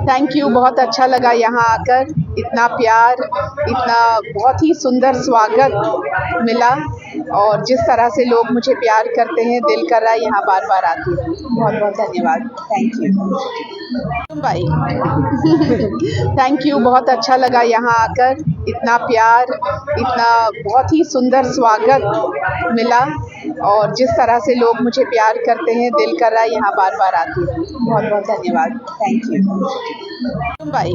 Thank you. बहुत अच्छा लगा यहाँ आकर, इतना प्यार, इतना बहुत ही सुंदर स्वागत मिला और जिस तरह से लोग मुझे प्यार करते हैं, दिल कर रहा है यहाँ बार बार आती रहूं। बहुत बहुत धन्यवाद। Thank you. Bye. Thank you. बहुत अच्छा लगा यहाँ आकर, इतना प्यार, इतना बहुत ही सुंदर स्वागत मिला और जिस तरह से लोग मुझे प्यार करते हैं, दिल कर रहा है यहाँ बार बार आती रहूं। बहुत बहुत धन्यवाद। Thank you. Bye.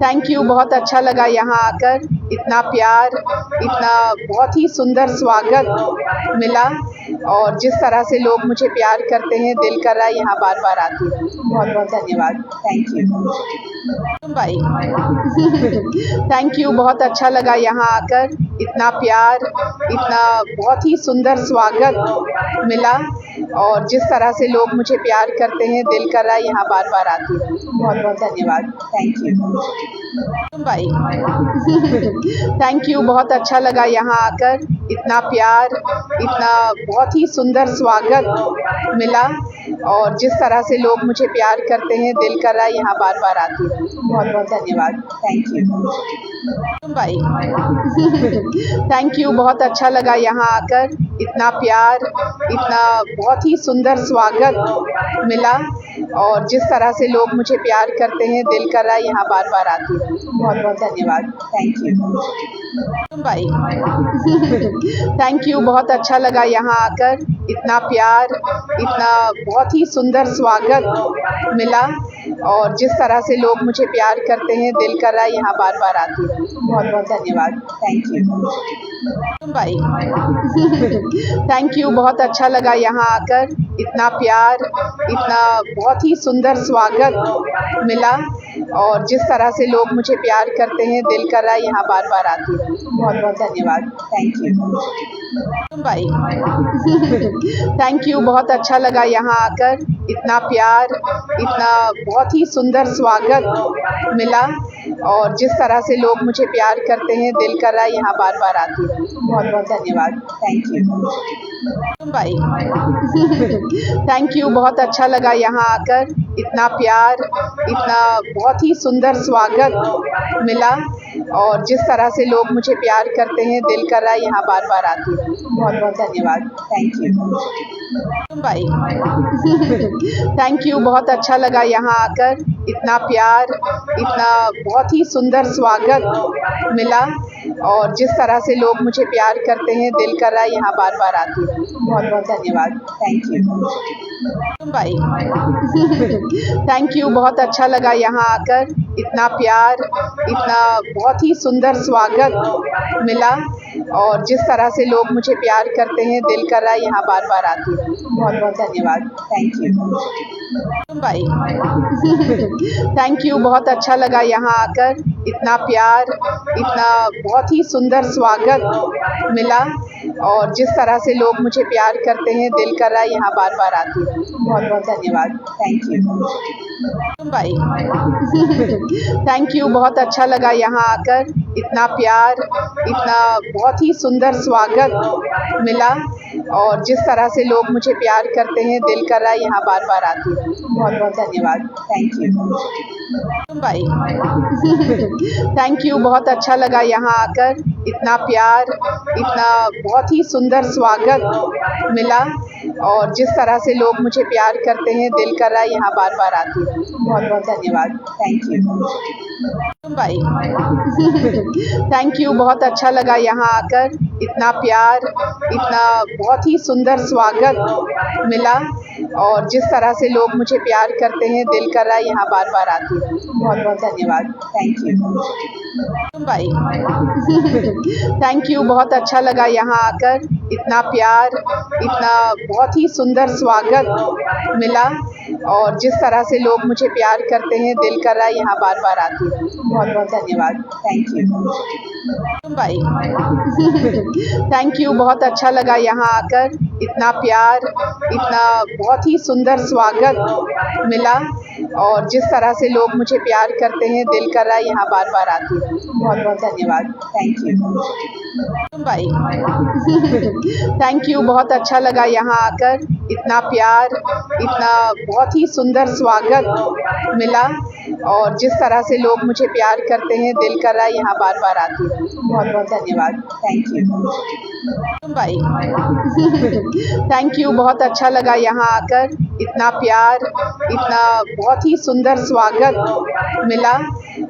Thank you. बहुत अच्छा लगा यहाँ आकर, इतना प्यार, इतना बहुत ही सुंदर स्वागत मिला और जिस तरह से लोग मुझे प्यार करते हैं, दिल कर रहा है यहाँ बार बार आती रहूं। बहुत बहुत धन्यवाद। Thank you. Bye. Thank you. बहुत अच्छा लगा यहाँ आकर, इतना प्यार, इतना बहुत ही सुंदर स्वागत मिला और जिस तरह से लोग मुझे प्यार करते हैं, दिल कर रहा है यहाँ बार बार आती रहूं। बहुत बहुत धन्यवाद। Thank you. Bye. Thank you. बहुत अच्छा लगा यहाँ आकर, इतना प्यार, इतना बहुत ही सुंदर स्वागत मिला और जिस तरह से लोग मुझे प्यार करते हैं, दिल कर रहा है यहाँ बार बार आती रहूं। बहुत बहुत धन्यवाद। Thank you. Bye. Thank you. बहुत अच्छा लगा यहाँ आकर, इतना प्यार, इतना बहुत ही सुंदर स्वागत मिला और जिस तरह से लोग मुझे प्यार करते हैं, दिल कर रहा है यहाँ बार बार आती रहूं। बहुत बहुत धन्यवाद। Thank you. Bye. Thank you. बहुत अच्छा लगा यहाँ आकर, इतना प्यार, इतना बहुत ही सुंदर स्वागत मिला और जिस तरह से लोग मुझे प्यार करते हैं, दिल कर रहा है यहाँ बार बार आती रहूं। बहुत बहुत धन्यवाद। Thank you. Bye. Thank you. बहुत अच्छा लगा यहाँ आकर, इतना प्यार, इतना बहुत ही सुंदर स्वागत मिला और जिस तरह से लोग मुझे प्यार करते हैं, दिल कर रहा है यहाँ बार बार आती रहूं। बहुत बहुत धन्यवाद। Thank you. Bye. Thank you. बहुत अच्छा लगा यहाँ आकर, इतना प्यार, इतना बहुत ही सुंदर स्वागत मिला और जिस तरह से लोग मुझे प्यार करते हैं, दिल कर रहा है यहाँ बार बार आती रहूं। बहुत बहुत धन्यवाद। Thank you. Bye. Thank you. बहुत अच्छा लगा यहाँ आकर, इतना प्यार, इतना बहुत ही सुंदर स्वागत मिला और जिस तरह से लोग मुझे प्यार करते हैं, दिल कर रहा है यहाँ बार बार आती रहूं। बहुत बहुत धन्यवाद। Thank you. Bye. Thank you. बहुत अच्छा लगा यहाँ आकर, इतना प्यार, इतना बहुत ही सुंदर स्वागत मिला और जिस तरह से लोग मुझे प्यार करते हैं, दिल कर रहा है यहाँ बार बार आती रहूं। बहुत बहुत धन्यवाद। Thank you. Bye. Thank you. बहुत अच्छा लगा यहाँ आकर, इतना प्यार, इतना बहुत ही सुंदर स्वागत मिला और जिस तरह से लोग मुझे प्यार करते हैं, दिल कर रहा है यहाँ बार बार आती रहूं। बहुत बहुत धन्यवाद। Thank you. Bye. Thank you. बहुत अच्छा लगा यहाँ आकर, इतना प्यार, इतना बहुत ही सुंदर स्वागत मिला और जिस तरह से लोग मुझे प्यार करते हैं, दिल कर रहा है यहाँ बार बार आती रहूं। बहुत बहुत धन्यवाद। Thank you. Bye. Thank you. बहुत अच्छा लगा यहाँ आकर, इतना प्यार, इतना बहुत ही सुंदर स्वागत मिला और जिस तरह से लोग मुझे प्यार करते हैं, दिल कर रहा है यहाँ बार बार आती रहूं। बहुत बहुत धन्यवाद। Thank you. Bye. Thank you. बहुत अच्छा लगा यहाँ आकर, इतना प्यार, इतना बहुत ही सुंदर स्वागत मिला और जिस तरह से लोग मुझे प्यार करते हैं, दिल कर रहा है यहाँ बार बार आती रहूं। बहुत बहुत धन्यवाद। Thank you. Bye. Thank you. बहुत अच्छा लगा यहाँ आकर, इतना प्यार, इतना बहुत ही सुंदर स्वागत मिला और जिस तरह से लोग मुझे प्यार करते हैं, दिल कर रहा है यहाँ बार बार आती रहूं। बहुत बहुत धन्यवाद। Thank you. Bye. Thank you. बहुत अच्छा लगा यहाँ आकर, इतना प्यार, इतना बहुत ही सुंदर स्वागत मिला और जिस तरह से लोग मुझे प्यार करते हैं, दिल कर रहा है यहाँ बार बार आती रहूं। बहुत बहुत धन्यवाद। Thank you. Bye. Thank you. बहुत अच्छा लगा यहाँ आकर, इतना प्यार, इतना बहुत ही सुंदर स्वागत मिला और जिस तरह से लोग मुझे प्यार करते हैं, दिल कर रहा है यहाँ बार बार आती रहूं। बहुत बहुत धन्यवाद। Thank you. भाई थैंक यू, बहुत अच्छा लगा यहाँ आकर, इतना प्यार, इतना बहुत ही सुंदर स्वागत मिला और जिस तरह से लोग मुझे प्यार करते हैं, दिल कर रहा है यहाँ बार बार आती रहूं। बहुत बहुत धन्यवाद। थैंक यू भाई थैंक यू, बहुत अच्छा लगा यहाँ आकर, इतना प्यार, इतना बहुत ही सुंदर स्वागत मिला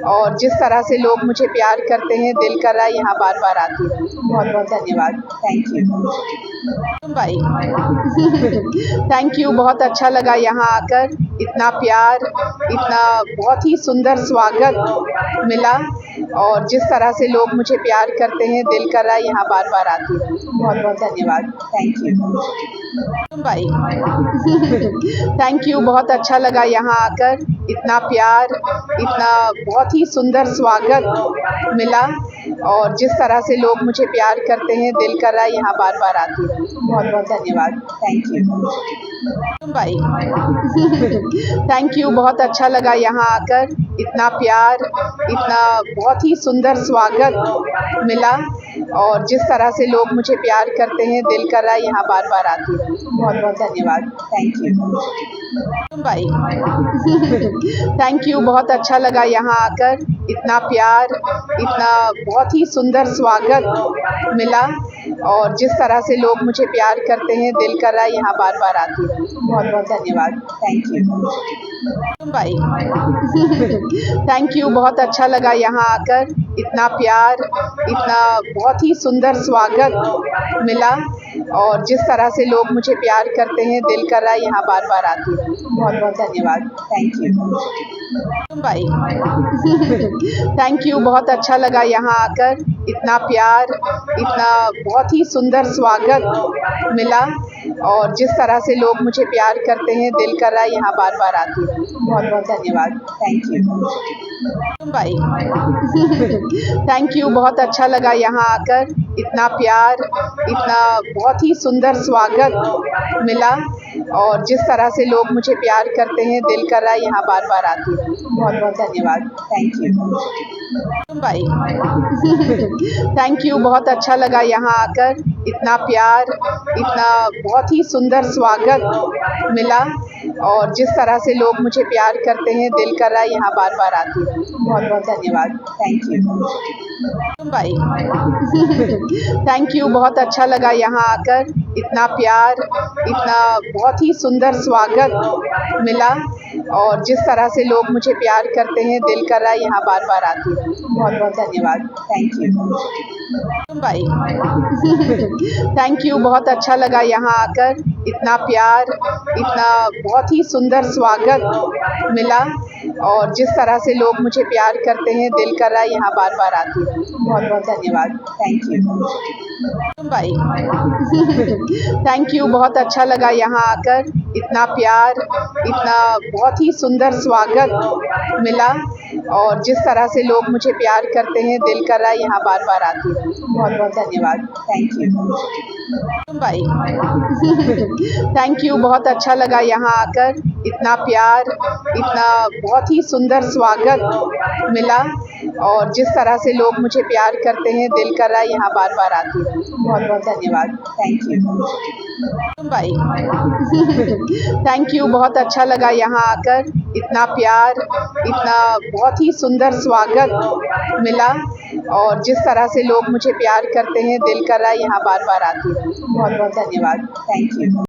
और जिस तरह से लोग मुझे प्यार करते हैं, दिल कर रहा है यहाँ बार बार आती रहूं। बहुत बहुत धन्यवाद। थैंक यू भाई थैंक यू, बहुत अच्छा लगा यहाँ आकर, इतना प्यार, इतना बहुत ही सुंदर स्वागत मिला और जिस तरह से लोग मुझे प्यार करते हैं, दिल कर रहा है यहाँ बार बार आती रहूं। बहुत बहुत धन्यवाद। थैंक यू भाई थैंक यू, बहुत अच्छा लगा यहाँ आकर, इतना प्यार, इतना बहुत ही सुंदर स्वागत मिला और जिस तरह से लोग मुझे प्यार करते हैं, दिल कर रहा है यहाँ बार बार आती रहूं। बहुत बहुत धन्यवाद। थैंक यू भाई थैंक यू, बहुत अच्छा लगा यहाँ आकर, इतना प्यार, इतना बहुत ही सुंदर स्वागत मिला और जिस तरह से लोग मुझे प्यार करते हैं, दिल कर रहा है यहाँ बार बार आती रहूं। बहुत बहुत धन्यवाद। थैंक यू भाई थैंक यू, बहुत अच्छा लगा यहाँ आकर, इतना प्यार, इतना बहुत ही सुंदर स्वागत मिला और जिस तरह से लोग मुझे प्यार करते हैं, दिल कर रहा है यहाँ बार बार आती रहूं। बहुत बहुत धन्यवाद। थैंक यू भाई थैंक यू, बहुत अच्छा लगा यहाँ आकर, इतना प्यार, इतना बहुत ही सुंदर स्वागत मिला और जिस तरह से लोग मुझे प्यार करते हैं, दिल कर रहा है यहाँ बार बार आती रहूं। बहुत बहुत धन्यवाद। थैंक यू भाई थैंक यू, बहुत अच्छा लगा यहाँ आकर, इतना प्यार, इतना बहुत ही सुंदर स्वागत मिला और जिस तरह से लोग मुझे प्यार करते हैं, दिल कर रहा है यहाँ बार बार आती रहूं। बहुत बहुत धन्यवाद। थैंक यू भाई थैंक यू, बहुत अच्छा लगा यहाँ आकर, इतना प्यार, इतना बहुत ही सुंदर स्वागत मिला और जिस तरह से लोग मुझे प्यार करते हैं, दिल कर रहा है यहाँ बार बार आती रहूं। बहुत बहुत धन्यवाद। थैंक यू भाई थैंक यू, बहुत अच्छा लगा यहाँ आकर, इतना प्यार, इतना बहुत ही सुंदर स्वागत मिला और जिस तरह से लोग मुझे प्यार करते हैं, दिल कर रहा है यहाँ बार बार आती रहूं। बहुत बहुत धन्यवाद। थैंक यू भाई थैंक यू, बहुत अच्छा लगा यहाँ आकर, इतना प्यार, इतना बहुत ही सुंदर स्वागत मिला और जिस तरह से लोग मुझे प्यार करते हैं, दिल कर रहा है यहाँ बार बार आती रहूं। बहुत बहुत धन्यवाद। थैंक यू भाई थैंक यू, बहुत अच्छा लगा यहाँ आकर, इतना प्यार, इतना बहुत ही सुंदर स्वागत मिला और जिस तरह से लोग मुझे प्यार करते हैं, दिल कर रहा है यहाँ बार बार आती रहूं। बहुत बहुत धन्यवाद। थैंक यू भाई थैंक यू, बहुत अच्छा लगा यहाँ आकर, इतना प्यार, इतना बहुत ही सुंदर स्वागत मिला और जिस तरह से लोग मुझे प्यार करते हैं, दिल कर रहा है यहाँ बार बार आती रहूं। बहुत बहुत धन्यवाद। थैंक यू भाई थैंक यू, बहुत अच्छा लगा यहाँ आकर, इतना प्यार, इतना बहुत ही सुंदर स्वागत मिला और जिस तरह से लोग मुझे प्यार करते हैं, दिल कर रहा है यहाँ बार बार आती रहूं। बहुत बहुत धन्यवाद। थैंक यू भाई थैंक यू, बहुत अच्छा लगा यहाँ आकर, इतना प्यार, इतना बहुत ही सुंदर स्वागत मिला और जिस तरह से लोग मुझे प्यार करते हैं, दिल कर रहा है यहाँ बार बार आती रहूं। बहुत बहुत धन्यवाद। Thank you.